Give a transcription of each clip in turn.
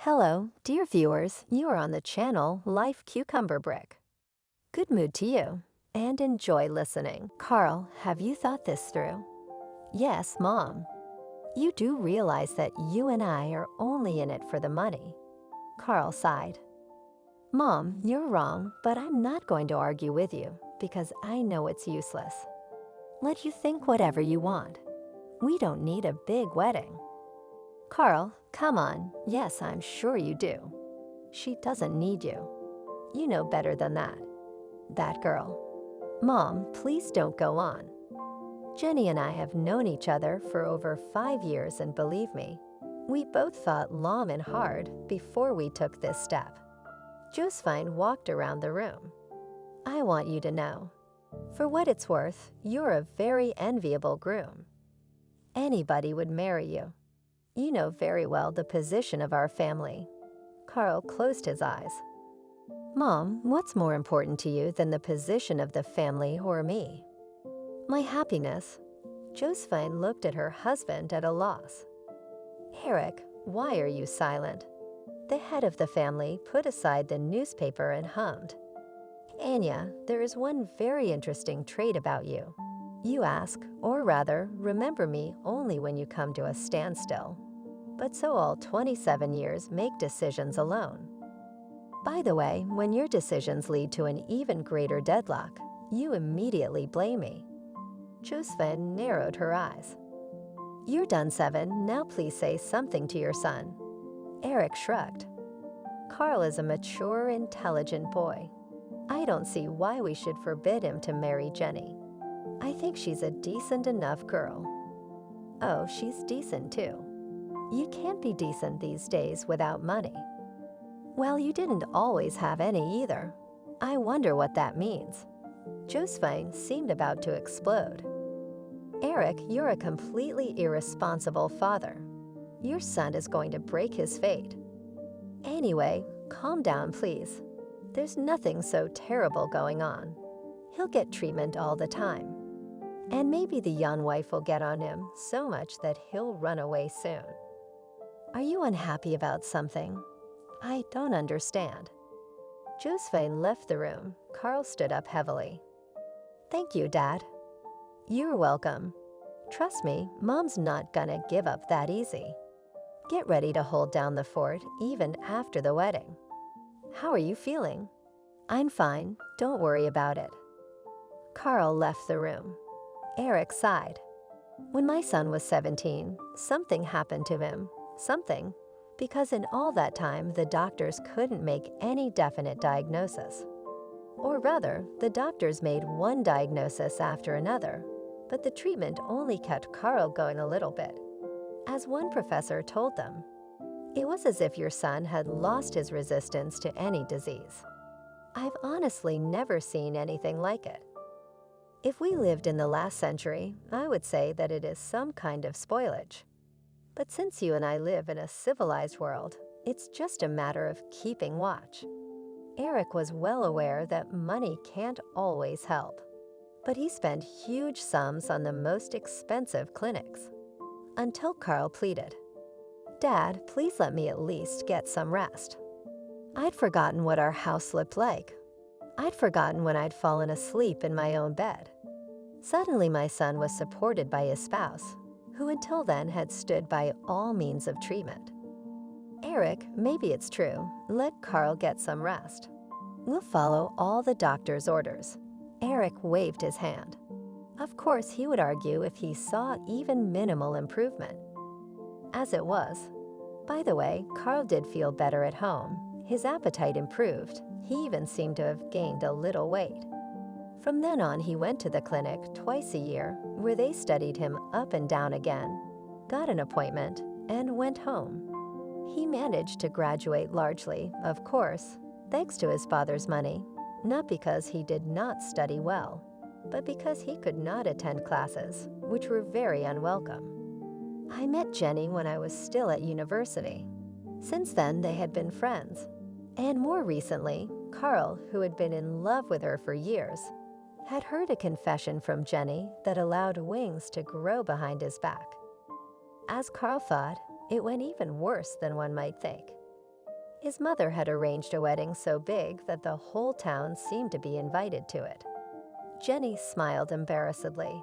Hello, dear viewers. You are on the channel Life Cucumber Brick. Good mood to you, and enjoy listening. Carl, have you thought this through? Yes, Mom. You do realize that you and I are only in it for the money. Carl sighed. Mom, you're wrong, but I'm not going to argue with you because I know it's useless. Let you think whatever you want. We don't need a big wedding. Carl, come on. Yes, I'm sure you do. She doesn't need you. You know better than that. That girl. Mom, please don't go on. Jenny and I have known each other for over 5 years, and believe me, we both thought long and hard before we took this step. Josephine walked around the room. I want you to know, for what it's worth, you're a very enviable groom. Anybody would marry you. You know very well the position of our family. Carl closed his eyes. Mom, what's more important to you than the position of the family or me? My happiness. Josephine looked at her husband at a loss. Eric, why are you silent? The head of the family put aside the newspaper and hummed. Anya, there is one very interesting trait about you. You ask, or rather, remember me only when you come to a standstill. But so all 27 years make decisions alone. By the way, when your decisions lead to an even greater deadlock, you immediately blame me. Josephine narrowed her eyes. You're done, Seven. Now please say something to your son. Eric shrugged. Carl is a mature, intelligent boy. I don't see why we should forbid him to marry Jenny. I think she's a decent enough girl. Oh, she's decent too. You can't be decent these days without money. Well, you didn't always have any either. I wonder what that means. Josephine seemed about to explode. Eric, you're a completely irresponsible father. Your son is going to break his fate. Anyway, calm down, please. There's nothing so terrible going on. He'll get treatment all the time. And maybe the young wife will get on him so much that he'll run away soon. Are you unhappy about something? I don't understand. Josephine left the room. Carl stood up heavily. Thank you, Dad. You're welcome. Trust me, Mom's not gonna give up that easy. Get ready to hold down the fort even after the wedding. How are you feeling? I'm fine. Don't worry about it. Carl left the room. Eric sighed. When my son was 17, something happened to him. Something, because in all that time, the doctors couldn't make any definite diagnosis. Or rather, the doctors made one diagnosis after another, but the treatment only kept Carl going a little bit. As one professor told them, it was as if your son had lost his resistance to any disease. I've honestly never seen anything like it. If we lived in the last century, I would say that it is some kind of spoilage. But since you and I live in a civilized world, it's just a matter of keeping watch. Eric was well aware that money can't always help, but he spent huge sums on the most expensive clinics. Until Carl pleaded, Dad, please let me at least get some rest. I'd forgotten what our house looked like. I'd forgotten when I'd fallen asleep in my own bed. Suddenly my son was supported by his spouse, who until then had stood by all means of treatment. Eric, maybe it's true. Let Carl get some rest. We'll follow all the doctor's orders. Eric waved his hand. Of course, he would argue if he saw even minimal improvement. As it was. By the way, Carl did feel better at home. His appetite improved. He even seemed to have gained a little weight. From then on, he went to the clinic twice a year, where they studied him up and down again, got an appointment, and went home. He managed to graduate largely, of course, thanks to his father's money, not because he did not study well, but because he could not attend classes, which were very unwelcome. I met Jenny when I was still at university. Since then, they had been friends. And more recently, Carl, who had been in love with her for years, had heard a confession from Jenny that allowed wings to grow behind his back. As Carl thought, it went even worse than one might think. His mother had arranged a wedding so big that the whole town seemed to be invited to it. Jenny smiled embarrassedly.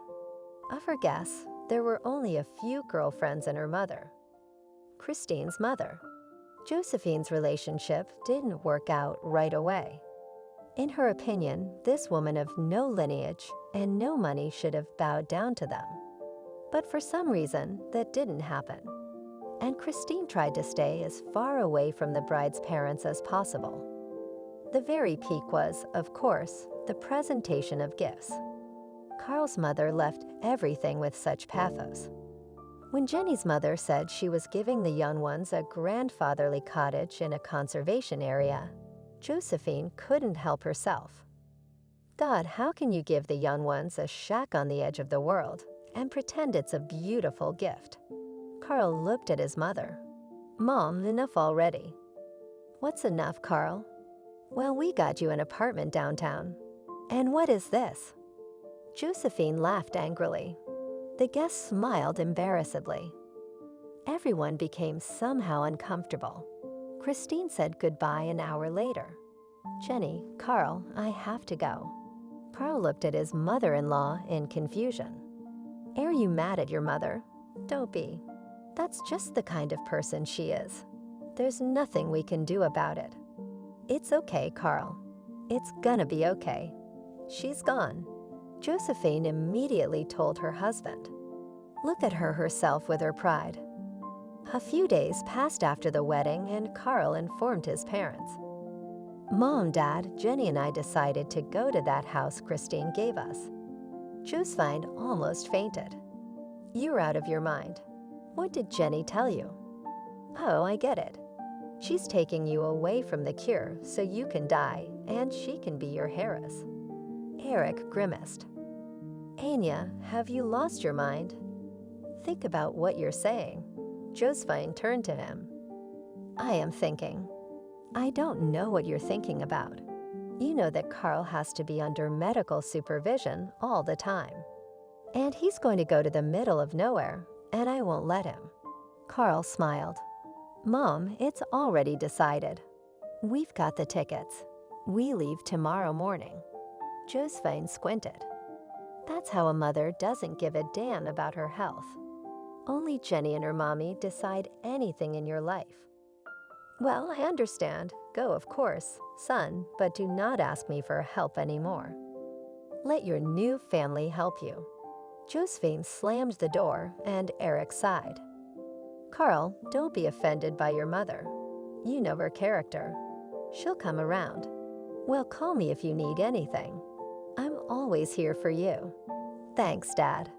Of her guests, there were only a few girlfriends and her mother. Christine's mother. Josephine's relationship didn't work out right away. In her opinion, this woman of no lineage and no money should have bowed down to them. But for some reason, that didn't happen. And Christine tried to stay as far away from the bride's parents as possible. The very peak was, of course, the presentation of gifts. Carl's mother left everything with such pathos. When Jenny's mother said she was giving the young ones a grandfatherly cottage in a conservation area, Josephine couldn't help herself. God, how can you give the young ones a shack on the edge of the world and pretend it's a beautiful gift? Carl looked at his mother. Mom, enough already. What's enough, Carl? Well, we got you an apartment downtown. And what is this? Josephine laughed angrily. The guests smiled embarrassedly. Everyone became somehow uncomfortable. Christine said goodbye an hour later. Jenny, Carl, I have to go. Carl looked at his mother-in-law in confusion. Are you mad at your mother? Don't be. That's just the kind of person she is. There's nothing we can do about it. It's okay, Carl. It's gonna be okay. She's gone. Josephine immediately told her husband. Look at her herself with her pride. A few days passed after the wedding and Carl informed his parents. Mom, Dad, Jenny and I decided to go to that house Christine gave us. Josephine almost fainted. You're out of your mind. What did Jenny tell you? Oh, I get it. She's taking you away from the cure so you can die and she can be your heiress. Eric grimaced. Anya, have you lost your mind? Think about what you're saying. Josephine turned to him. I am thinking. I don't know what you're thinking about. You know that Carl has to be under medical supervision all the time. And he's going to go to the middle of nowhere, and I won't let him. Carl smiled. Mom, it's already decided. We've got the tickets. We leave tomorrow morning. Josephine squinted. That's how a mother doesn't give a damn about her health. Only Jenny and her mommy decide anything in your life. Well, I understand. Go, of course, son, but do not ask me for help anymore. Let your new family help you. Josephine slammed the door and Eric sighed. Carl, don't be offended by your mother. You know her character. She'll come around. Well, call me if you need anything. I'm always here for you. Thanks, Dad.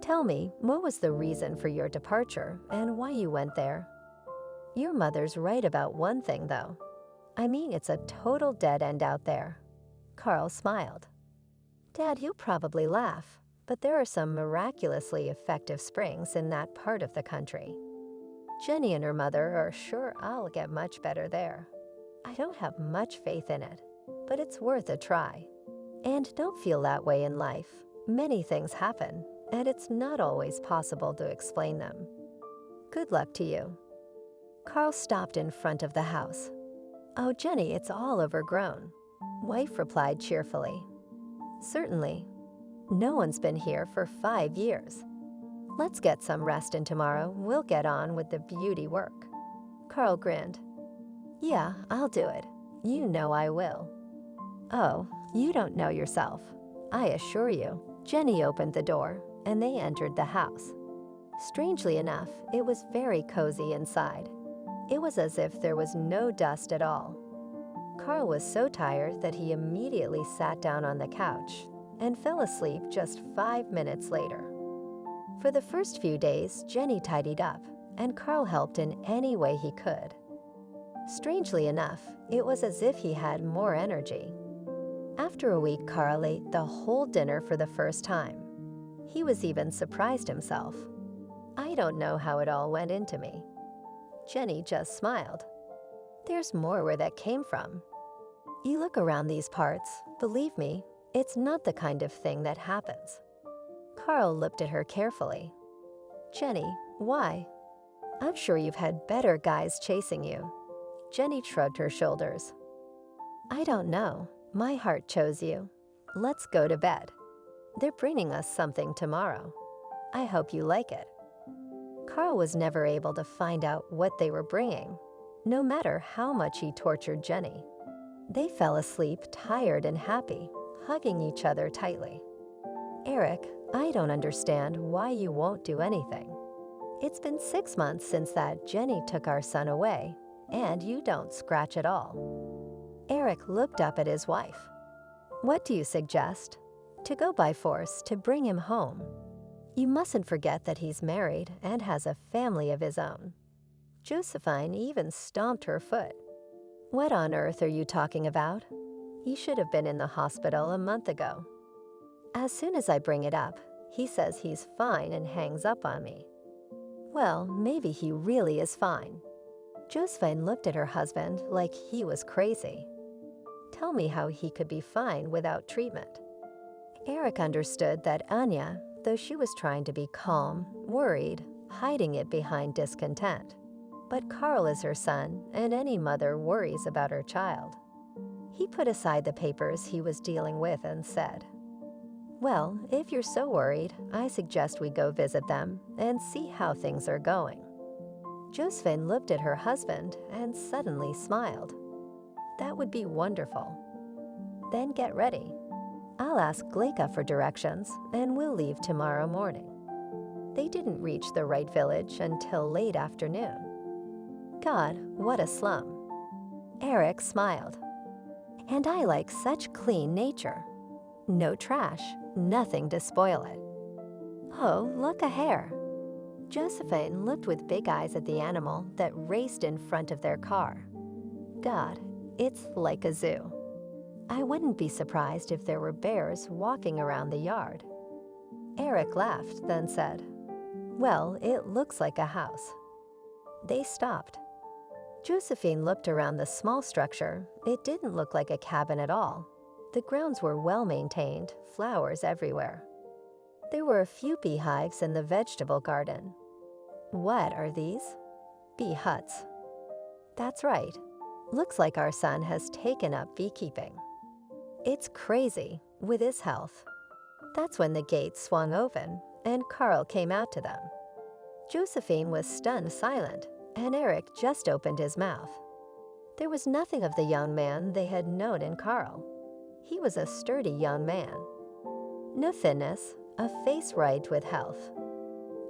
Tell me, what was the reason for your departure and why you went there? Your mother's right about one thing, though. I mean, it's a total dead end out there. Carl smiled. Dad, you'll probably laugh, but there are some miraculously effective springs in that part of the country. Jenny and her mother are sure I'll get much better there. I don't have much faith in it, but it's worth a try. And don't feel that way in life. Many things happen, and it's not always possible to explain them. Good luck to you. Carl stopped in front of the house. Oh, Jenny, it's all overgrown. Wife replied cheerfully. Certainly. No one's been here for 5 years. Let's get some rest and tomorrow we'll get on with the beauty work. Carl grinned. Yeah, I'll do it. You know I will. Oh, you don't know yourself. I assure you. Jenny opened the door, and they entered the house. Strangely enough, it was very cozy inside. It was as if there was no dust at all. Carl was so tired that he immediately sat down on the couch and fell asleep just 5 minutes later. For the first few days, Jenny tidied up, and Carl helped in any way he could. Strangely enough, it was as if he had more energy. After a week, Carl ate the whole dinner for the first time. He was even surprised himself. I don't know how it all went into me. Jenny just smiled. There's more where that came from. You look around these parts, believe me, it's not the kind of thing that happens. Carl looked at her carefully. Jenny, why? I'm sure you've had better guys chasing you. Jenny shrugged her shoulders. I don't know. My heart chose you. Let's go to bed. They're bringing us something tomorrow. I hope you like it. Carl was never able to find out what they were bringing, no matter how much he tortured Jenny. They fell asleep tired and happy, hugging each other tightly. Eric, I don't understand why you won't do anything. It's been 6 months since that Jenny took our son away, and you don't scratch at all. Eric looked up at his wife. What do you suggest? To go by force to bring him home. You mustn't forget that he's married and has a family of his own. Josephine even stomped her foot. What on earth are you talking about? He should have been in the hospital a month ago. As soon as I bring it up, he says he's fine and hangs up on me. Well, maybe he really is fine. Josephine looked at her husband like he was crazy. Tell me how he could be fine without treatment. Eric understood that Anya, though she was trying to be calm, worried, hiding it behind discontent. But Carl is her son, and any mother worries about her child. He put aside the papers he was dealing with and said, Well, if you're so worried, I suggest we go visit them and see how things are going. Josephine looked at her husband and suddenly smiled. That would be wonderful. Then get ready. I'll ask Gleka for directions, and we'll leave tomorrow morning. They didn't reach the right village until late afternoon. God, what a slum. Eric smiled. And I like such clean nature. No trash, nothing to spoil it. Oh, look, a hare. Josephine looked with big eyes at the animal that raced in front of their car. God, it's like a zoo. I wouldn't be surprised if there were bears walking around the yard. Eric laughed, then said, Well, it looks like a house. They stopped. Josephine looked around the small structure. It didn't look like a cabin at all. The grounds were well maintained, flowers everywhere. There were a few beehives in the vegetable garden. What are these? Bee huts. That's right. Looks like our son has taken up beekeeping. It's crazy, with his health. That's when the gate swung open, and Carl came out to them. Josephine was stunned silent, and Eric just opened his mouth. There was nothing of the young man they had known in Carl. He was a sturdy young man. No thinness, a face right with health.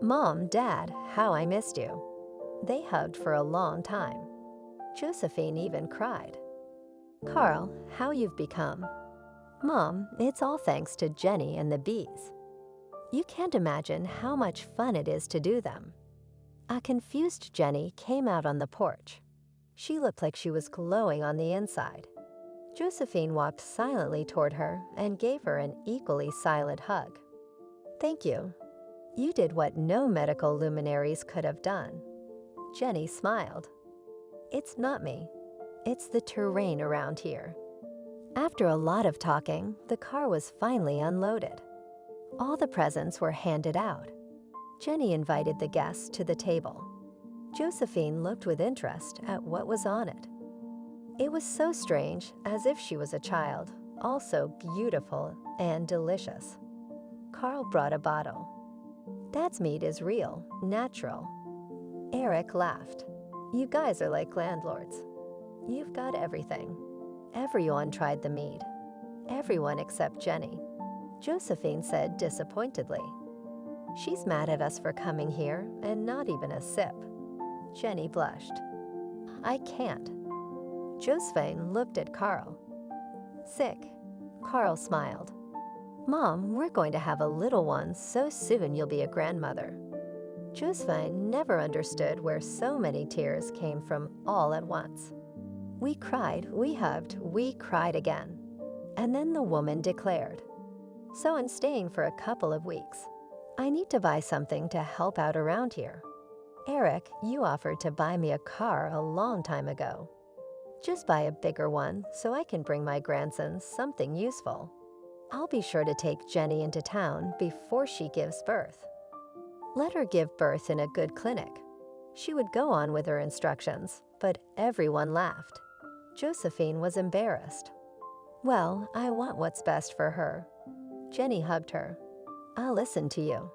Mom, Dad, how I missed you. They hugged for a long time. Josephine even cried. Carl, how you've become. Mom, it's all thanks to Jenny and the bees. You can't imagine how much fun it is to do them. A confused Jenny came out on the porch. She looked like she was glowing on the inside. Josephine walked silently toward her and gave her an equally silent hug. Thank you. You did what no medical luminaries could have done. Jenny smiled. It's not me. It's the terrain around here. After a lot of talking, the car was finally unloaded. All the presents were handed out. Jenny invited the guests to the table. Josephine looked with interest at what was on it. It was so strange, as if she was a child, also beautiful and delicious. Carl brought a bottle. Dad's meat is real, natural. Eric laughed. You guys are like landlords. You've got everything. Everyone tried the mead. Everyone except Jenny. Josephine said disappointedly. She's mad at us for coming here and not even a sip. Jenny blushed. I can't. Josephine looked at Carl. Sick. Carl smiled. Mom, we're going to have a little one so soon you'll be a grandmother. Josephine never understood where so many tears came from all at once. We cried, we hugged, we cried again. And then the woman declared, So I'm staying for a couple of weeks. I need to buy something to help out around here. Eric, you offered to buy me a car a long time ago. Just buy a bigger one so I can bring my grandson something useful. I'll be sure to take Jenny into town before she gives birth. Let her give birth in a good clinic. She would go on with her instructions, but everyone laughed. Josephine was embarrassed. "Well, I want what's best for her." Jenny hugged her. "I'll listen to you."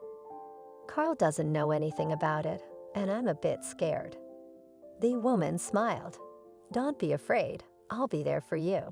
"Carl doesn't know anything about it, and I'm a bit scared." The woman smiled. "Don't be afraid. I'll be there for you."